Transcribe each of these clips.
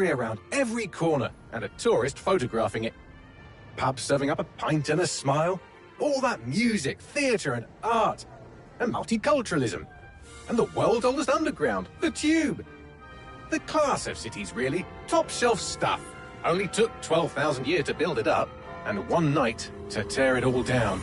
around every corner and a tourist photographing it. Pubs serving up a pint and a smile. All that music, theatre and art. And multiculturalism. And the world's oldest underground, the Tube. The class of cities, really. Top shelf stuff. Only took 12,000 years to build it up, and one night to tear it all down.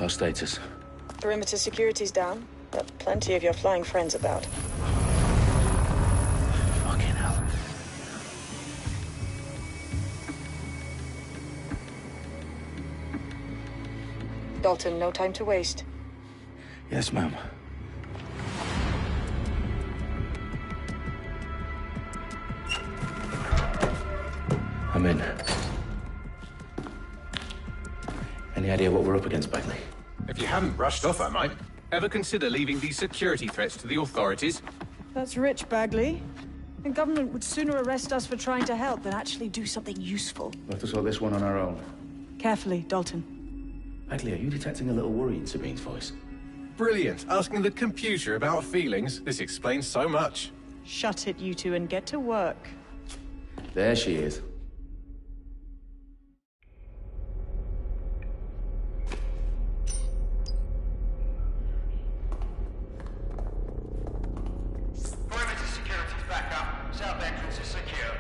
Our status? Perimeter security's down, but plenty of your flying friends about. Fucking hell. Dalton, no time to waste. Yes, ma'am. I'm in. Any idea what we're up against, Bagley? If you hadn't brushed off, I might. Ever consider leaving these security threats to the authorities? That's rich, Bagley. The government would sooner arrest us for trying to help than actually do something useful. We'll have to sort this one on our own. Carefully, Dalton. Bagley, are you detecting a little worry in Sabine's voice? Brilliant. Asking the computer about feelings. This explains so much. Shut it, you two, and get to work. There she is. Perimeter security's back up. South entrance is secure.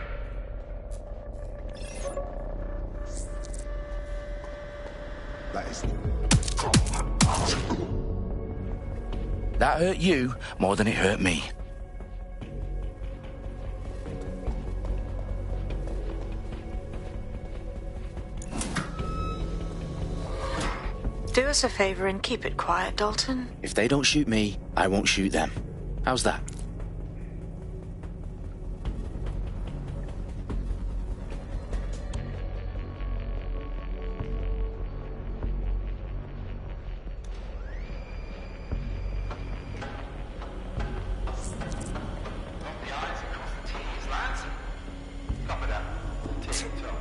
That hurt you more than it hurt me. Do us a favor and keep it quiet, Dalton. If they don't shoot me, I won't shoot them. How's that? The eyes across the T's, lads. Copy that. T on top.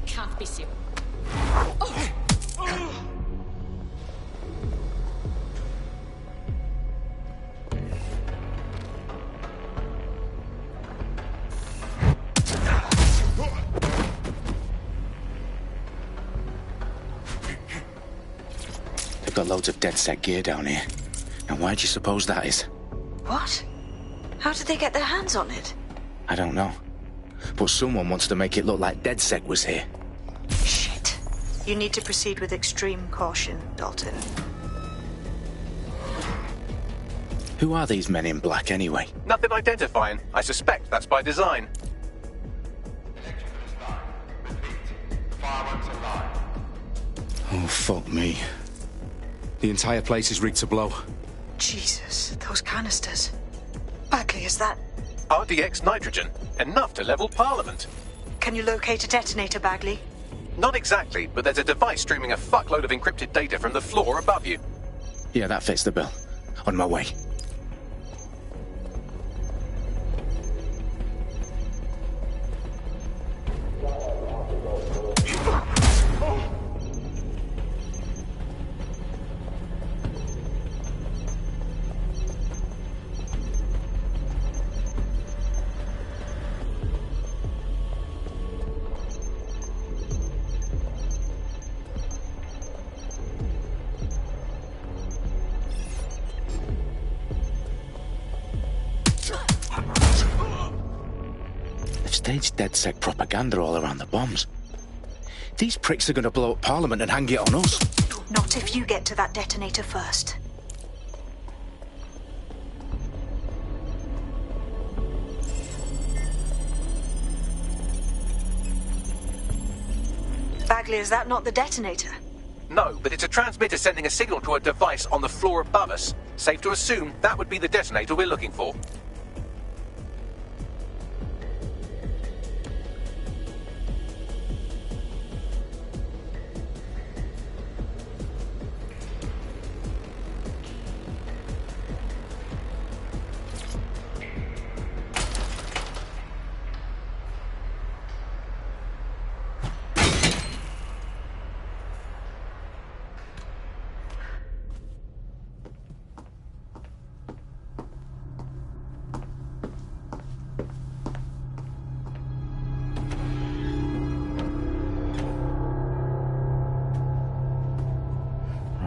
Can't be serious. They've got loads of DedSec gear down here. Now why do you suppose that is? What? How did they get their hands on it? I don't know. But someone wants to make it look like DedSec was here. Shit. You need to proceed with extreme caution, Dalton. Who are these men in black anyway? Nothing identifying. I suspect that's by design. Electrical is live. Repeat. Fireworks are live. Oh, fuck me. The entire place is rigged to blow. Jesus, those canisters. Bagley, is that... RDX nitrogen, enough to level Parliament. Can you locate a detonator, Bagley? Not exactly, but there's a device streaming a fuckload of encrypted data from the floor above you. Yeah, that fits the bill. On my way. Staged DedSec propaganda all around the bombs. These pricks are going to blow up Parliament and hang it on us. Not if you get to that detonator first. Bagley, is that not the detonator? No, but it's a transmitter sending a signal to a device on the floor above us. Safe to assume that would be the detonator we're looking for.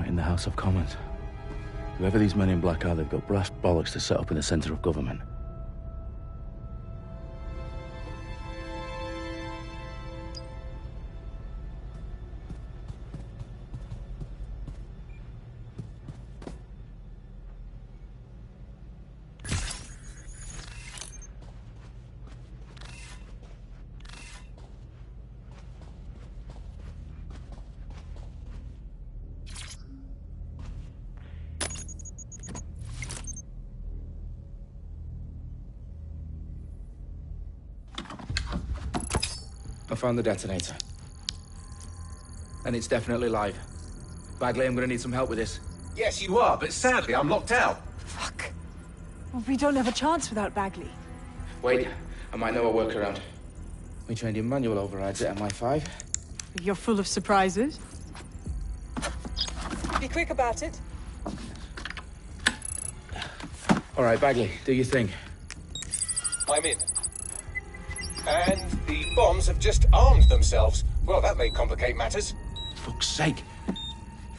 In the House of Commons. Whoever these men in black are, they've got brass bollocks to set up in the centre of government. I found the detonator. And it's definitely live. Bagley, I'm gonna need some help with this. Yes, you are, but sadly I'm locked out. Fuck. Well, we don't have a chance without Bagley. Wait, I might know a workaround. We trained in manual overrides at MI5. You're full of surprises. Be quick about it. All right, Bagley, do your thing. I'm in. And the bombs have just armed themselves. Well, that may complicate matters. Fuck's sake.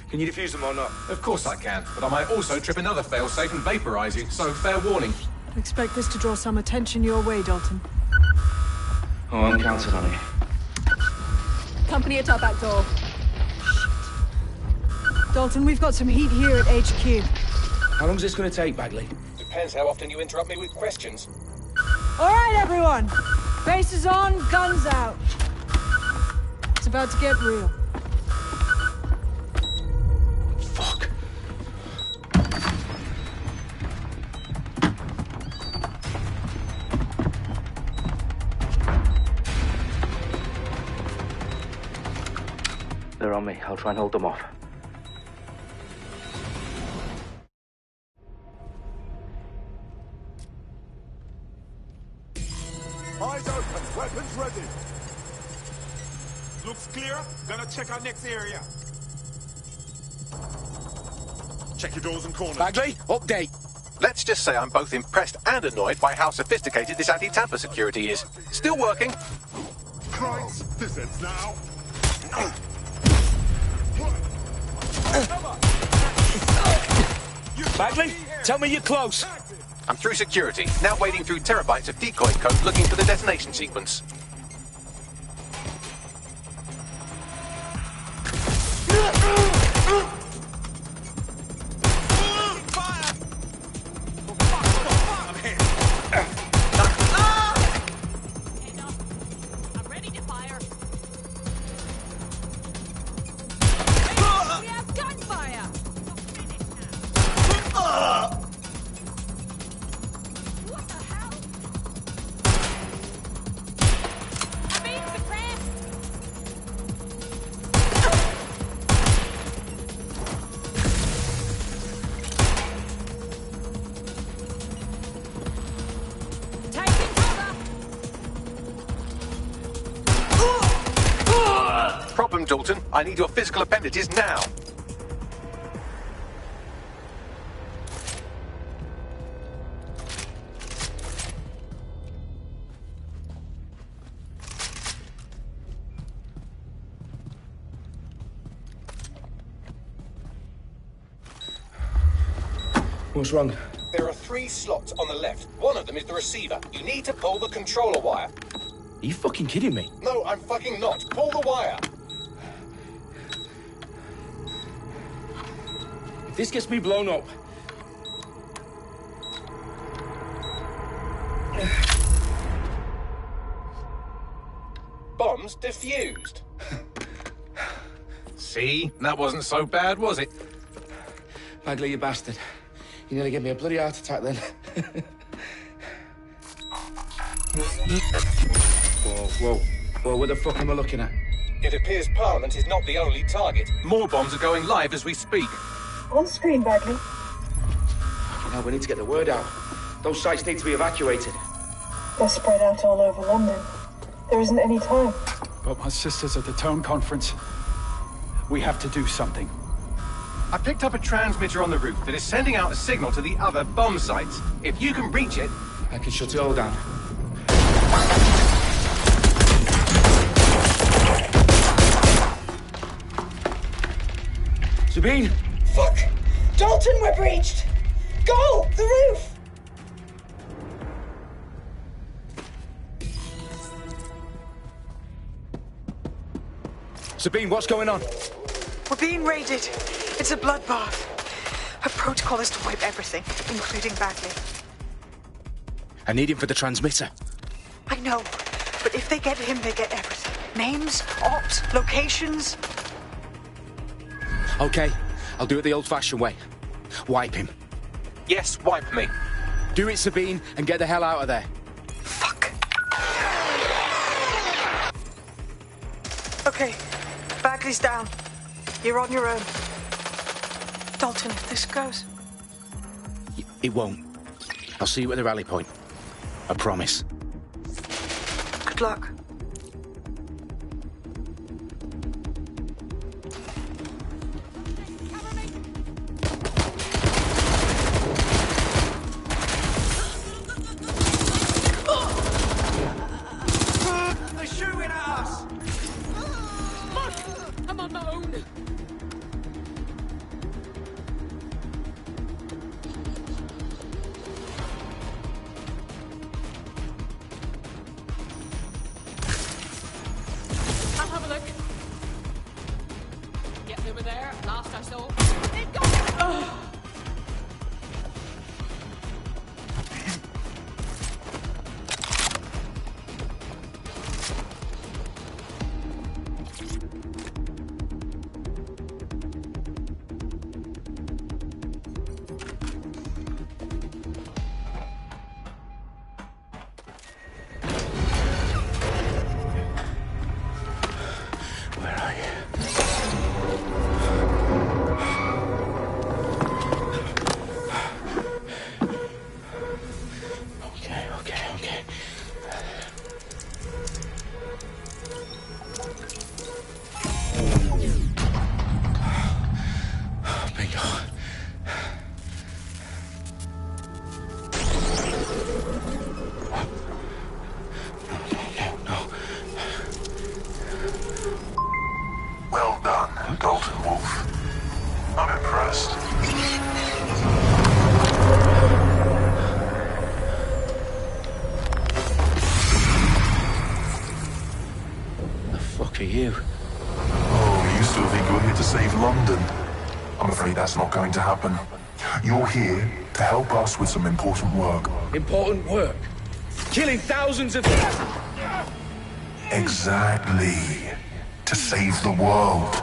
Can you defuse them or not? Of course I can, but I might also trip another failsafe and vaporize you, so fair warning. Expect this to draw some attention your way, Dalton. Oh, I'm counting on it. Company at our back door. Dalton, we've got some heat here at HQ. How long's this gonna take, Bagley? Depends how often you interrupt me with questions. All right, everyone. Faces on, guns out. It's about to get real. Fuck. They're on me. I'll try and hold them off. Eyes open, weapons ready. Looks clear. Gonna check our next area. Check your doors and corners. Bagley, update. Let's just say I'm both impressed and annoyed by how sophisticated this anti-tamper security is. Still working. Christ, this ends now. Bagley, tell me you're close. I'm through security, now wading through terabytes of decoy code looking for the detonation sequence. I'm ready to fire. We have gunfire. I need your physical appendages now. What's wrong? There are 3 slots on the left. One of them is the receiver. You need to pull the controller wire. Are you fucking kidding me? No, I'm fucking not. Pull the wire. If this gets me blown up... Bombs defused. See? That wasn't so bad, was it? Bagley, you bastard. You nearly gave me a bloody heart attack then. Whoa, what the fuck am I looking at? It appears Parliament is not the only target. More bombs are going live as we speak. On screen, Bagley. Now we need to get the word out. Those sites need to be evacuated. They're spread out all over London. There isn't any time. But my sister's at the town conference. We have to do something. I picked up a transmitter on the roof that is sending out a signal to the other bomb sites. If you can reach it... I can shut it all down. Sabine! Fuck! Dalton, we're breached! Go! The roof! Sabine, what's going on? We're being raided. It's a bloodbath. Our protocol is to wipe everything, including Bagley. I need him for the transmitter. I know, but if they get him, they get everything. Names, ops, locations. Okay, I'll do it the old-fashioned way. Wipe him. Yes, wipe me. Do it, Sabine, and get the hell out of there. Fuck. Okay, Bagley's down. You're on your own. Dalton, if this goes... It won't. I'll see you at the rally point. I promise. Good luck. They're shooting at us! Fuck! I'm on my own. I'll have a look. Yep, they were there. Last I saw. They've got... Where are you? Okay. Bingo. No. Well done, Dalton Wolf. I'm impressed. The fuck are you? Oh, you still think you're here to save London? I'm afraid that's not going to happen. You're here to help us with some important work. Important work. Killing thousands of... Exactly. To save the world.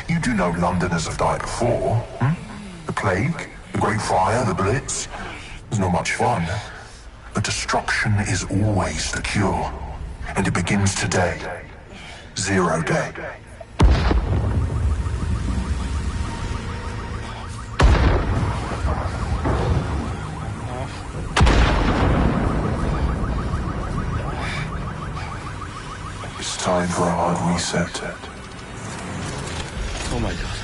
You do know Londoners have died before, hmm? The Plague, the Great Fire, the Blitz. It's not much fun. But destruction is always the cure. And it begins today. 0 day. It's time for a hard reset. my God.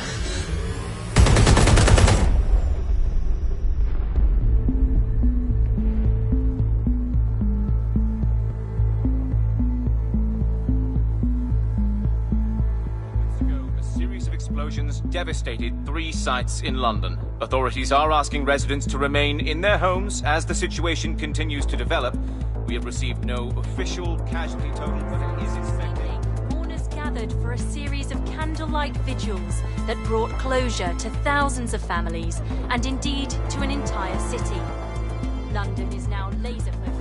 Explosions devastated 3 sites in London. Authorities are asking residents to remain in their homes as the situation continues to develop. We have received no official casualty total, but it is expected. Mourners gathered for a series of candlelight vigils that brought closure to thousands of families and indeed to an entire city. London is now laser focused.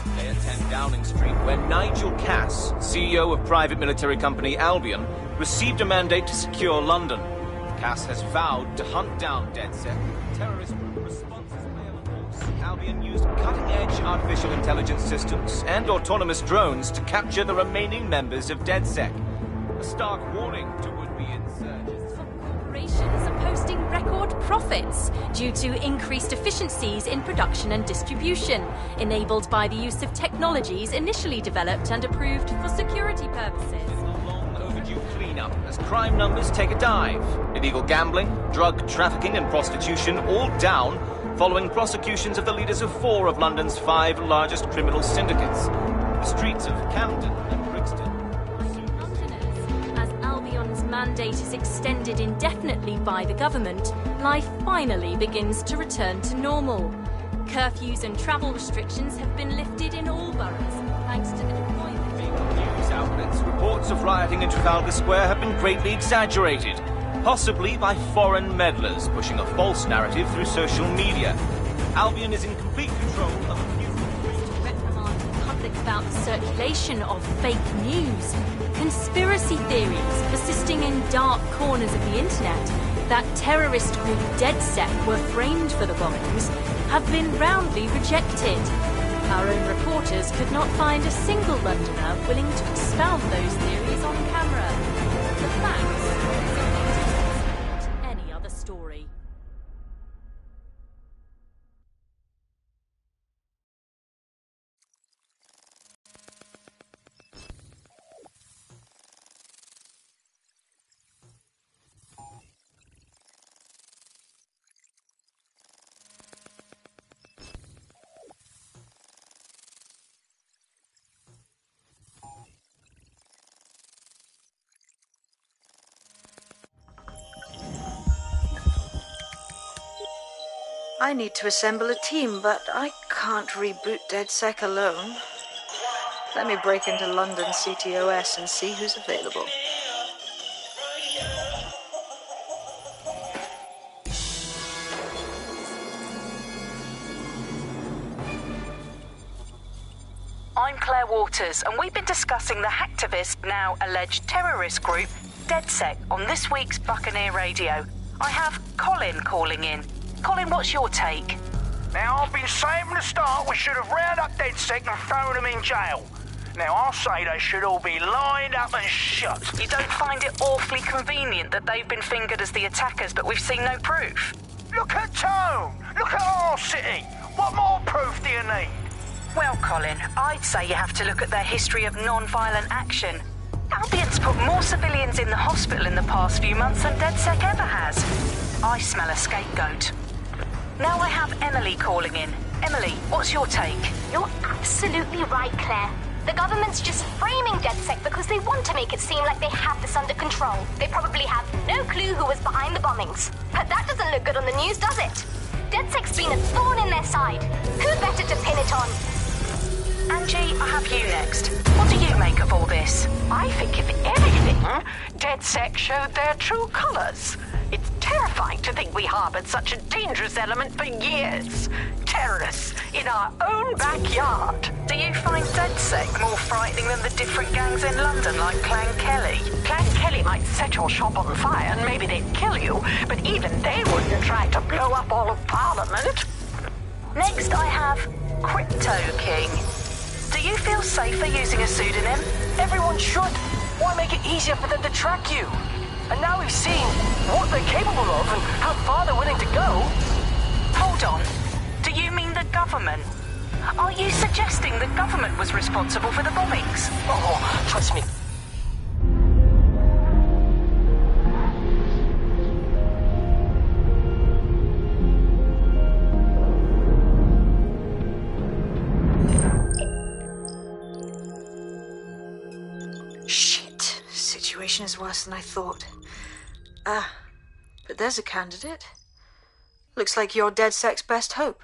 Today at 10 Downing Street, where Nigel Cass, CEO of private military company Albion, received a mandate to secure London. Cass has vowed to hunt down DedSec. Terrorist responses may have announced Albion used cutting-edge artificial intelligence systems and autonomous drones to capture the remaining members of DedSec. A stark warning to would-be insurgents. Corporations are posting record profits due to increased efficiencies in production and distribution, enabled by the use of technologies initially developed and approved for security purposes. Cleanup as crime numbers take a dive. Illegal gambling, drug trafficking and prostitution all down following prosecutions of the leaders of 4 of London's 5 largest criminal syndicates. The streets of Camden and Brixton. Londoners, as Albion's mandate is extended indefinitely by the government, life finally begins to return to normal. Curfews and travel restrictions have been lifted in all boroughs, thanks to the deployment. News outlets, reports of rioting in Trafalgar Square have been greatly exaggerated, possibly by foreign meddlers pushing a false narrative through social media. Albion is in complete control of a few... To reprimand the public about the circulation of fake news, conspiracy theories persisting in dark corners of the internet that terrorist group DedSec were framed for the bombings have been roundly rejected. Our own reporters could not find a single Londoner willing to expound those theories on camera. The facts support any other story. I need to assemble a team, but I can't reboot DedSec alone. Let me break into London CTOS and see who's available. I'm Claire Waters, and we've been discussing the hacktivist, now alleged terrorist group, DedSec, on this week's Buccaneer Radio. I have Colin calling in. Colin, what's your take? Now, I've been saying from the start we should have rounded up DedSec and thrown them in jail. Now, I'll say they should all be lined up and shot. You don't find it awfully convenient that they've been fingered as the attackers, but we've seen no proof? Look at Tone! Look at our city! What more proof do you need? Well, Colin, I'd say you have to look at their history of non-violent action. Albion's put more civilians in the hospital in the past few months than DedSec ever has. I smell a scapegoat. Now I have Emily calling in. Emily, what's your take? You're absolutely right, Claire. The government's just framing DedSec because they want to make it seem like they have this under control. They probably have no clue who was behind the bombings. But that doesn't look good on the news, does it? DedSec's been a thorn in their side. Who better to pin it on? Angie, I have you next. What do you make of all this? I think if anything, DedSec showed their true colours. It's terrifying to think we harboured such a dangerous element for years. Terrorists in our own backyard. Do you find DedSec more frightening than the different gangs in London like Clan Kelly? Clan Kelly might set your shop on fire and maybe they'd kill you, but even they wouldn't try to blow up all of Parliament. Next I have Crypto King. Do you feel safer using a pseudonym? Everyone should. Why make it easier for them to track you? And now we've seen what they're capable of and how far they're willing to go. Hold on. Do you mean the government? Are you suggesting the government was responsible for the bombings? Oh, trust me. situation is worse than I thought. But there's a candidate. Looks like you're DedSec's best hope.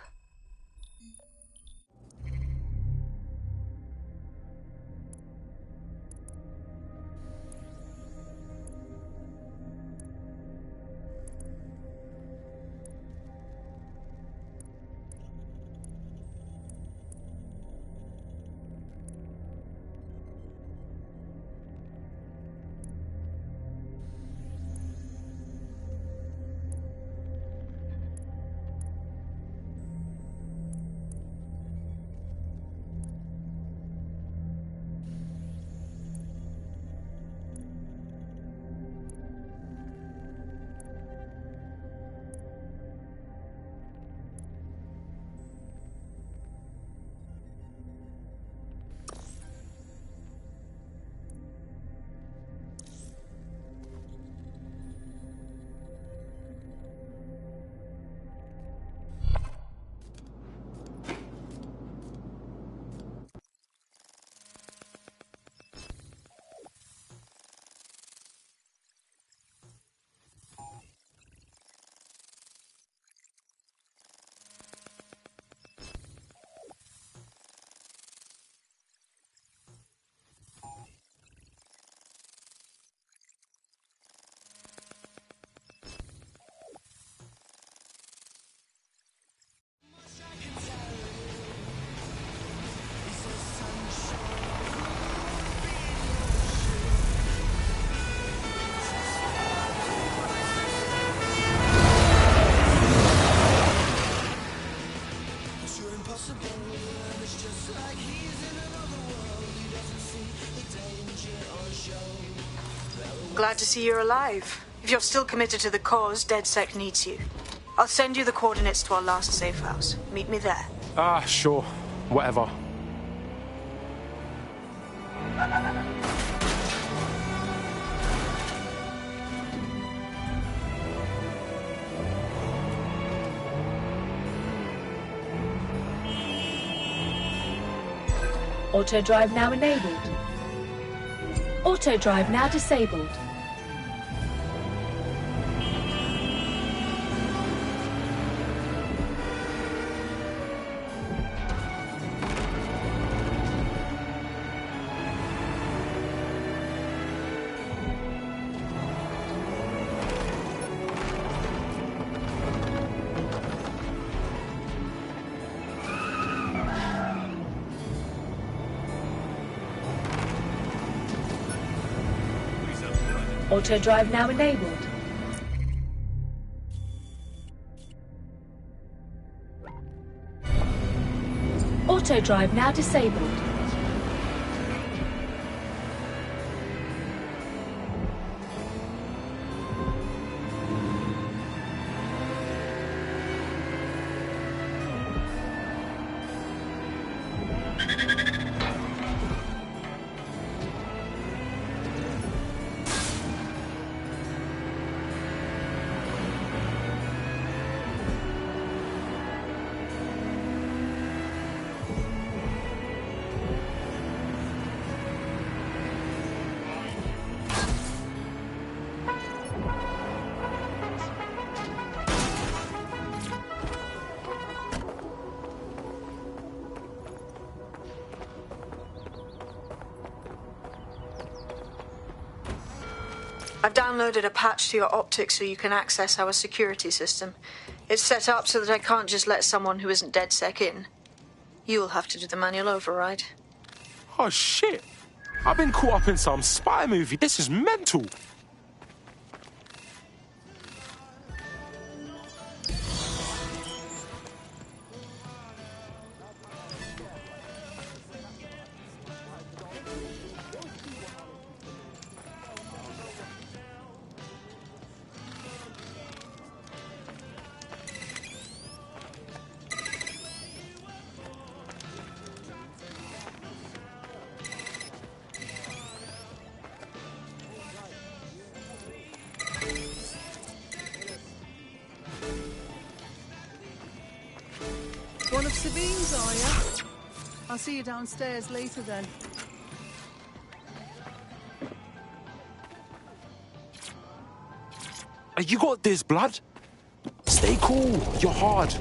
Glad to see you're alive. If you're still committed to the cause, DedSec needs you. I'll send you the coordinates to our last safe house. Meet me there. Sure. Whatever. Auto drive now enabled. Auto drive now disabled. Auto drive now enabled. Auto drive now disabled. I've downloaded a patch to your optics so you can access our security system. It's set up so that I can't just let someone who isn't DedSec in. You'll have to do the manual override. Oh, shit. I've been caught up in some spy movie. This is mental. One of Sabine's, are you? I'll see you downstairs later then. You got this, blood. Stay cool. You're hard.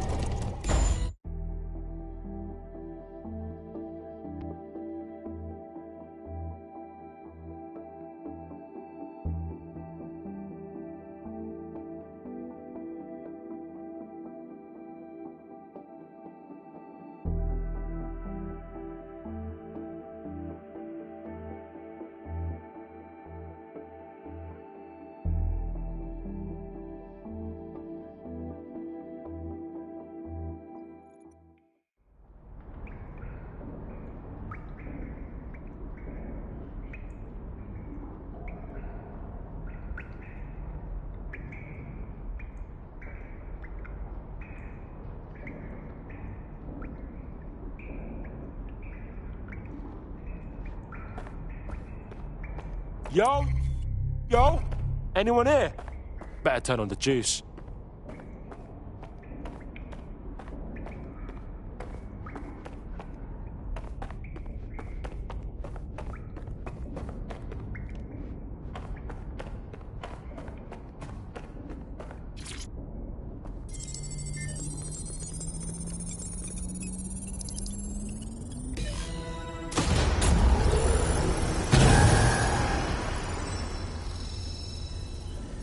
Yo? Yo? Anyone here? Better turn on the juice.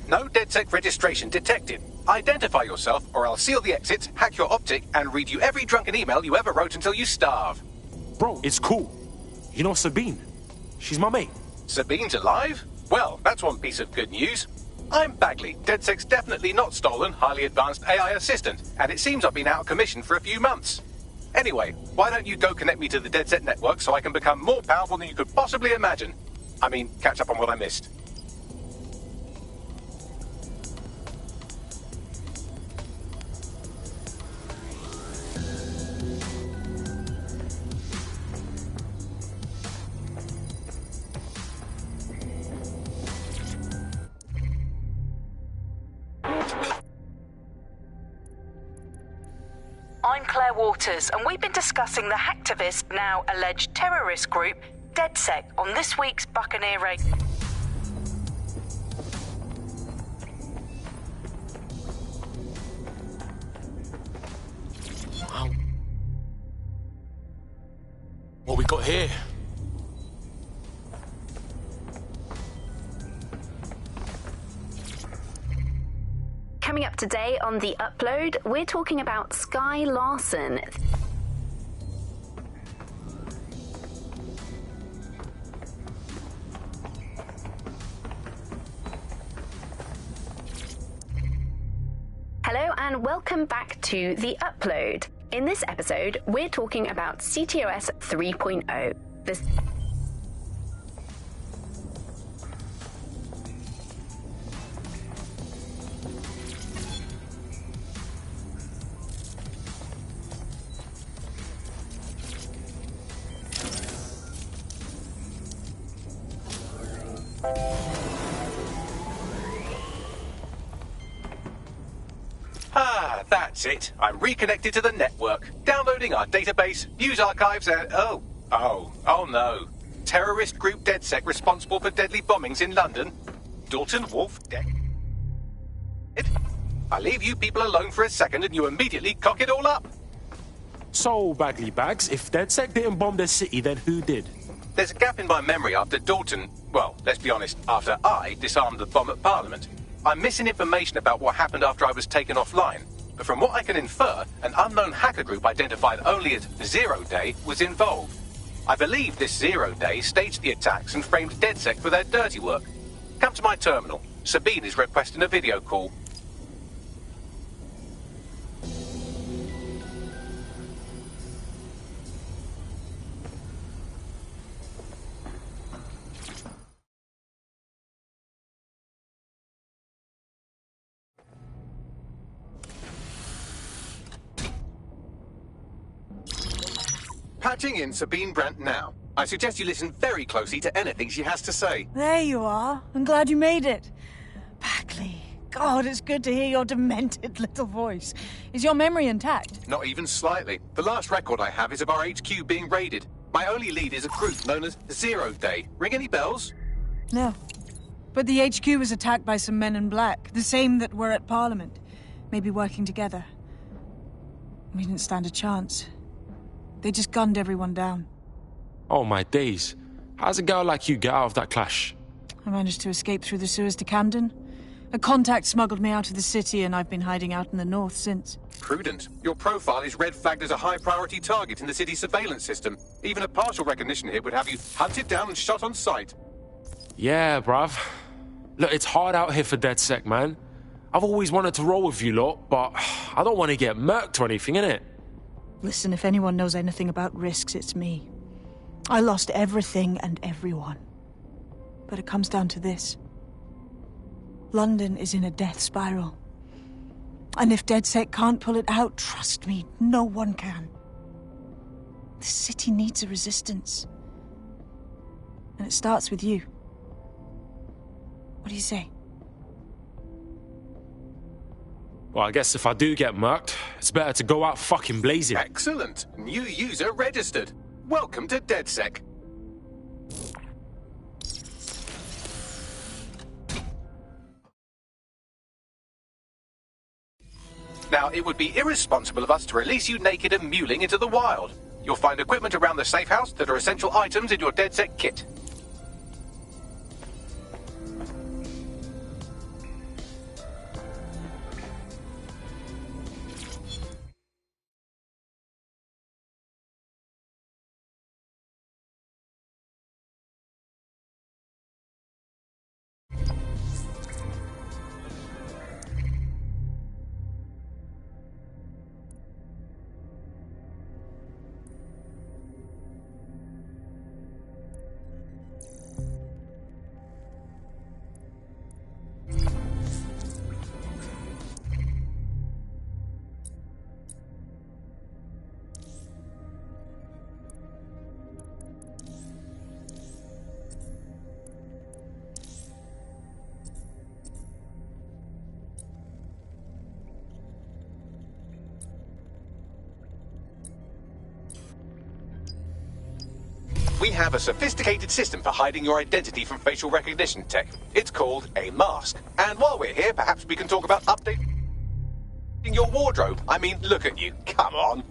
No DedSec registration detected. Identify yourself, or I'll seal the exits, hack your optic, and read you every drunken email you ever wrote until you starve. Bro, it's cool. You know Sabine? She's my mate. Sabine's alive? Well, that's one piece of good news. I'm Bagley, DedSec's definitely not stolen, highly advanced AI assistant, and it seems I've been out of commission for a few months. Anyway, why don't you go connect me to the DedSec network so I can become more powerful than you could possibly imagine? I mean, catch up on what I missed. I'm Claire Waters, and we've been discussing the hacktivist, now alleged terrorist group, DedSec, on this week's Buccaneer Raid. Wow. What we got here? Coming up today on The Upload, we're talking about Sky Larson. Hello and welcome back to The Upload. In this episode, we're talking about CTOS 3.0. Ah, that's it. I'm reconnected to the network, downloading our database, news archives, and oh no. Terrorist group DedSec responsible for deadly bombings in London. Dalton Wolf dead. I leave you people alone for a second and you immediately cock it all up. So, Bagley Bags, if DedSec didn't bomb the city, then who did? There's a gap in my memory after Dalton, well, let's be honest, after I disarmed the bomb at Parliament. I'm missing information about what happened after I was taken offline, but from what I can infer, an unknown hacker group identified only as Zero Day was involved. I believe this Zero Day staged the attacks and framed DedSec for their dirty work. Come to my terminal. Sabine is requesting a video call. Patching in Sabine Brandt now. I suggest you listen very closely to anything she has to say. There you are. I'm glad you made it. Bagley, God, it's good to hear your demented little voice. Is your memory intact? Not even slightly. The last record I have is of our HQ being raided. My only lead is a group known as Zero Day. Ring any bells? No. But the HQ was attacked by some men in black, the same that were at Parliament. Maybe working together. We didn't stand a chance. They just gunned everyone down. Oh my days. How's a girl like you get out of that clash? I managed to escape through the sewers to Camden. A contact smuggled me out of the city, and I've been hiding out in the north since. Prudent. Your profile is red flagged as a high-priority target in the city's surveillance system. Even a partial recognition hit would have you hunted down and shot on sight. Yeah, bruv. Look, it's hard out here for DedSec, man. I've always wanted to roll with you lot, but I don't want to get murked or anything, innit? Listen, if anyone knows anything about risks, it's me. I lost everything and everyone. But it comes down to this. London is in a death spiral. And if DedSec can't pull it out, trust me, no one can. The city needs a resistance. And it starts with you. What do you say? Well, I guess if I do get murked, it's better to go out fucking blazing. Excellent. New user registered. Welcome to DedSec. Now, it would be irresponsible of us to release you naked and mewling into the wild. You'll find equipment around the safe house that are essential items in your DedSec kit. We have a sophisticated system for hiding your identity from facial recognition tech. It's called a mask. And while we're here, perhaps we can talk about updating your wardrobe. I mean, look at you. Come on.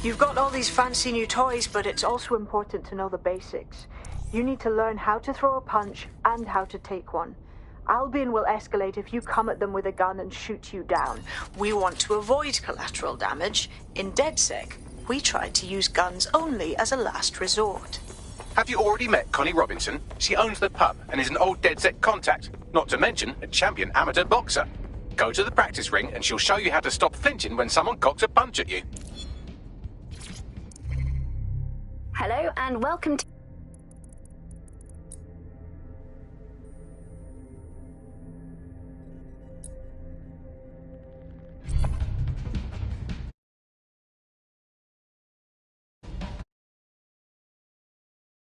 You've got all these fancy new toys, but it's also important to know the basics. You need to learn how to throw a punch and how to take one. Albion will escalate if you come at them with a gun and shoot you down. We want to avoid collateral damage. In DedSec, we tried to use guns only as a last resort. Have you already met Connie Robinson? She owns the pub and is an old DedSec contact, not to mention a champion amateur boxer. Go to the practice ring and she'll show you how to stop flinching when someone cocks a punch at you. Hello and welcome to